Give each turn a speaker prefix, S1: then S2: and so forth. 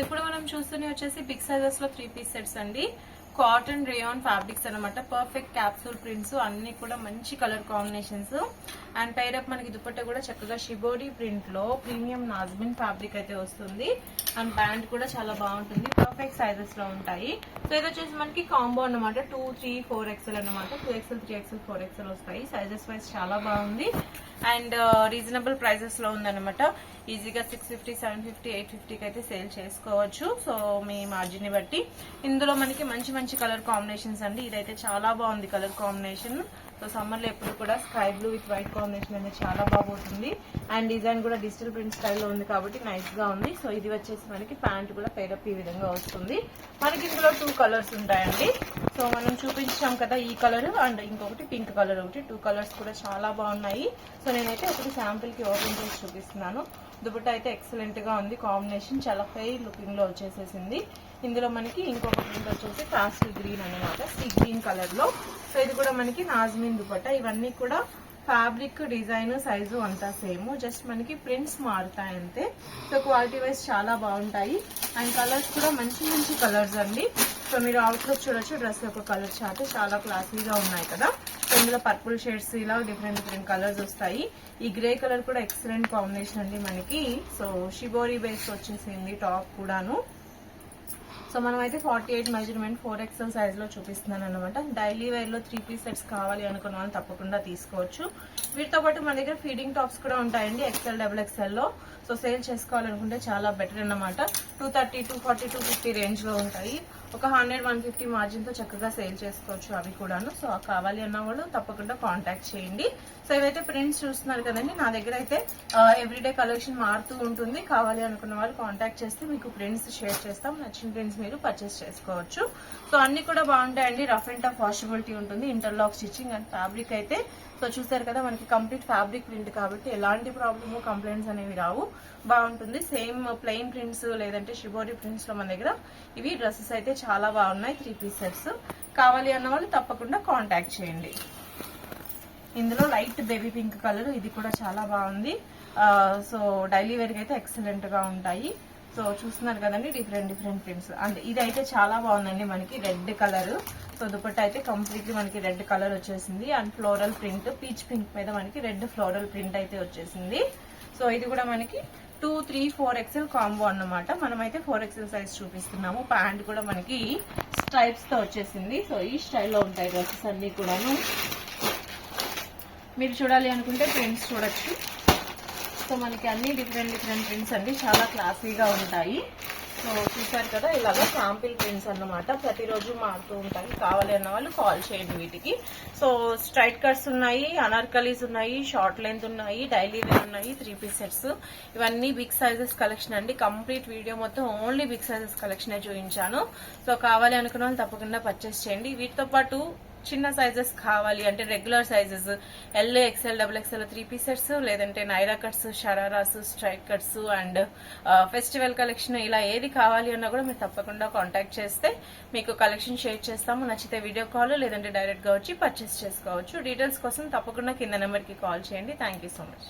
S1: ఇప్పుడు మనం చూస్తూనే వచ్చేసి బిగ్ సైజెస్ లో 3 పీస్ సెట్స్ అండి. కాటన్ రేయాన్ ఫ్యాబ్రిక్స్ అనమాట. పర్ఫెక్ట్ క్యాప్సూల్ ప్రింట్స్ అన్ని కూడా మంచి కలర్ కాంబినేషన్స్. అండ్ పైరప్ మనకి దుపట్టా కూడా చక్కగా షిబోరి ప్రింట్ లో ప్రీమియం నాజ్మిన్ ఫ్యాబ్రిక్ అయితే వస్తుంది. అండ్ ప్యాంట్ కూడా చాలా బాగుంటుంది. పర్ఫెక్ట్ సైజెస్ లో ఉంటాయి. సో ఇది వచ్చేసి మనకి కాంబో అనమాట. 2, 3, 4XL అనమాట. 2XL, 3XL, 4XL వస్తాయి. సైజెస్ వైజ్ చాలా బాగుంది. అండ్ రీజనబుల్ ప్రైజెస్ లో ఉందన్నమాట. ఈజీగా 650, 750, 850కి అయితే సేల్ చేసుకోవచ్చు. సో మీ మార్జిన్ ని బట్టి. ఇందులో మనకి మంచి మంచి కలర్ కాంబినేషన్స్ అండి. ఇదైతే చాలా బాగుంది కలర్ కాంబినేషన్. సో సమ్మర్ లో ఎప్పుడు కూడా sky blue with white combination అనేది చాలా బాగుంటుంది. అండ్ డిజైన్ కూడా డిజిటల్ ప్రింట్ స్టైల్లో ఉంది కాబట్టి నైస్ గా ఉంది. సో ఇది వచ్చేసి మనకి ప్యాంట్ కూడా పేరప్ ఈ విధంగా వస్తుంది. మనకి ఇందులో 2 కలర్స్ ఉంటాయండి. సో మనం చూపించాం కదా ఈ కలర్ అండ్ ఇంకొకటి పింక్ కలర్ ఒకటి. 2 కలర్స్ కూడా చాలా బాగున్నాయి. సో నేనైతే ఒకటి శాంపుల్ కి ఓపెన్ చేసి చూపిస్తున్నాను. దుపట్టా అయితే ఎక్సలెంట్ గా ఉంది. కాంబినేషన్ చాలా ఫెయిర్ లుకింగ్ లో వచ్చేసేసింది. ఇందులో మనకి ఇంకొక ప్రింట్ వచ్చేసి కాస్టల్ గ్రీన్ అనమాట. సీ గ్రీన్ కలర్ లో. సో ఇది కూడా మనకి నాజ్మిన్ దుపట్టా. ఇవన్నీ కూడా ఫ్యాబ్రిక్, డిజైన్, సైజు అంతా సేమ్. జస్ట్ మనకి ప్రింట్స్ మారుతాయి అంతే. సో క్వాలిటీ వైజ్ చాలా బాగుంటాయి. అండ్ కలర్స్ కూడా మంచి మంచి కలర్స్ అండి. సో మీరు అవుట్లుక్ చూడొచ్చు. డ్రెస్ యొక్క కలర్ చార్ట్ చాలా క్లాసీగా ఉన్నాయి కదా. సో ఇందులో పర్పుల్ షేడ్స్ ఇలా డిఫరెంట్ డిఫరెంట్ కలర్స్ వస్తాయి. ఈ గ్రే కలర్ కూడా ఎక్సలెంట్ కాంబినేషన్ అండి మనకి. సో షిబోరి బేస్ వచ్చేసింది టాప్ కూడాను. సో మనం అయితే 48 మెజర్మెంట్ 4XL సైజ్ లో చూపిస్తున్నాను అనమాట. డైలీ వేర్ లో 3 పీస్ సెట్స్ కావాలి అనుకున్న వాళ్ళు తప్పకుండా తీసుకోవచ్చు. వీటితో పాటు మన దగ్గర ఫీడింగ్ టాప్స్ కూడా ఉంటాయండి. XL, XXL లో. సో సేల్ చేసుకోవాలనుకుంటే చాలా బెటర్ అన్నమాట. 230, 240, 250 రేంజ్ లో ఉంటాయి. ఒక 100, 150 మార్జిన్ తో చక్కగా సేల్ చేసుకోవచ్చు అవి కూడాను. సో కావాలి అన్న వాళ్ళు తప్పకుండా కాంటాక్ట్ చేయండి. సో ఇవైతే ప్రింట్స్ చూస్తున్నారు కదండి. నా దగ్గర అయితే ఎవ్రీడే కలెక్షన్ మారుతూ ఉంటుంది. కావాలి అనుకున్న వాళ్ళు కాంటాక్ట్ చేస్తే మీకు ప్రింట్స్ షేర్ చేస్తాం. నచ్చిన ప్రింట్స్ మీరు పర్చేస్ చేసుకోవచ్చు. సో అన్ని కూడా బాగుంటాయండి. రఫ్ అండ్ టఫ్ వాషబిలిటీ ఉంటుంది. ఇంటర్లాక్ స్టిచ్చింగ్ అండ్ ఫ్యాబ్రిక్ అయితే సో చూసారు కదా మనకి కంప్లీట్ ఫ్యాబ్రిక్ ప్రింట్ కాబట్టి ఎలాంటి ప్రాబ్లమ్, కంప్లైంట్స్ అనేవి రావు. బాగుంటుంది. సేమ్ ప్లెయిన్ ప్రింట్స్ లేదంటే షిబోరి ప్రింట్స్ లో మన దగ్గర ఇవి డ్రెస్సెస్ అయితే చాలా బాగున్నాయి. 3 పీస్ సెట్స్ కావాలి అన్న వాళ్ళు తప్పకుండా కాంటాక్ట్ చేయండి. ఇందులో లైట్ బేబీ పింక్ కలర్, ఇది కూడా చాలా బాగుంది. సో డైలీ వేర్ కి అయితే ఎక్సలెంట్ గా ఉంటాయి. సో చూస్తున్నారు కదండి డిఫరెంట్ డిఫరెంట్ ప్రింట్స్. అండ్ ఇది అయితే చాలా బాగుందండి మనకి రెడ్ కలర్. సో దుపట్టా అయితే కంప్లీట్లీ మనకి రెడ్ కలర్ వచ్చేసింది. And floral print peach pink మీద మనకి రెడ్ ఫ్లోరల్ ప్రింట్ అయితే వచ్చేసింది. సో ఇది కూడా మనకి 2, 3, 4XL కాంబో అన్నమాట. మనమైతే 4XL సైజ్ చూపిస్తున్నాము. ప్యాంట్ కూడా మనకి స్ట్రైప్స్ తో వచ్చేసింది. సో ఈ స్టైల్లో ఉంటాయి డ్రెస్సెస్ అన్ని కూడాను. మీరు చూడాలి అనుకుంటే ప్రింట్స్ చూడొచ్చు. సో మనకి అన్ని డిఫరెంట్ డిఫరెంట్ ప్రింట్స్ అండి. చాలా క్లాసీగా ఉంటాయి. సో చూసారు కదా ఇలాగ శాంపిల్ ప్రింట్స్ అన్నమాట. ప్రతిరోజు మారుతూ ఉంటాయి. కావాలి అన్న వాళ్ళు కాల్ చేయండి వీటికి. సో స్ట్రైట్ కట్స్ ఉన్నాయి, అనార్కలీస్ ఉన్నాయి, షార్ట్ లెంత్ ఉన్నాయి, డైలీ వేర్ ఉన్నాయి, 3 పీస్ సెట్స్. ఇవన్నీ బిగ్ సైజెస్ కలెక్షన్ అండి. కంప్లీట్ వీడియో మొత్తం ఓన్లీ బిగ్ సైజెస్ కలెక్షన్ చూపించాను. సో కావాలి అనుకున్న వాళ్ళు తప్పకుండా పర్చేస్ చేయండి. వీటితో పాటు చిన్న సైజెస్ కావాలి అంటే regular sizes L, XL, XXL 3 piece sets లేదంటే Naira cuts, shararas, straight cuts and festival collection ఇలా ఏది కావాలి అన్నా కూడా మీరు తప్పకుండా కాంటాక్ట్ చేస్తే మీకు కలెక్షన్ షేర్ చేస్తాము. నచ్చితే వీడియో కాల్ లేదంటే డైరెక్ట్ గా వచ్చి పర్చేస్ చేసుకోవచ్చు. డీటెయిల్స్ కోసం తప్పకుండా కింద నెంబర్ కి కాల్ చేయండి. Thank you so much.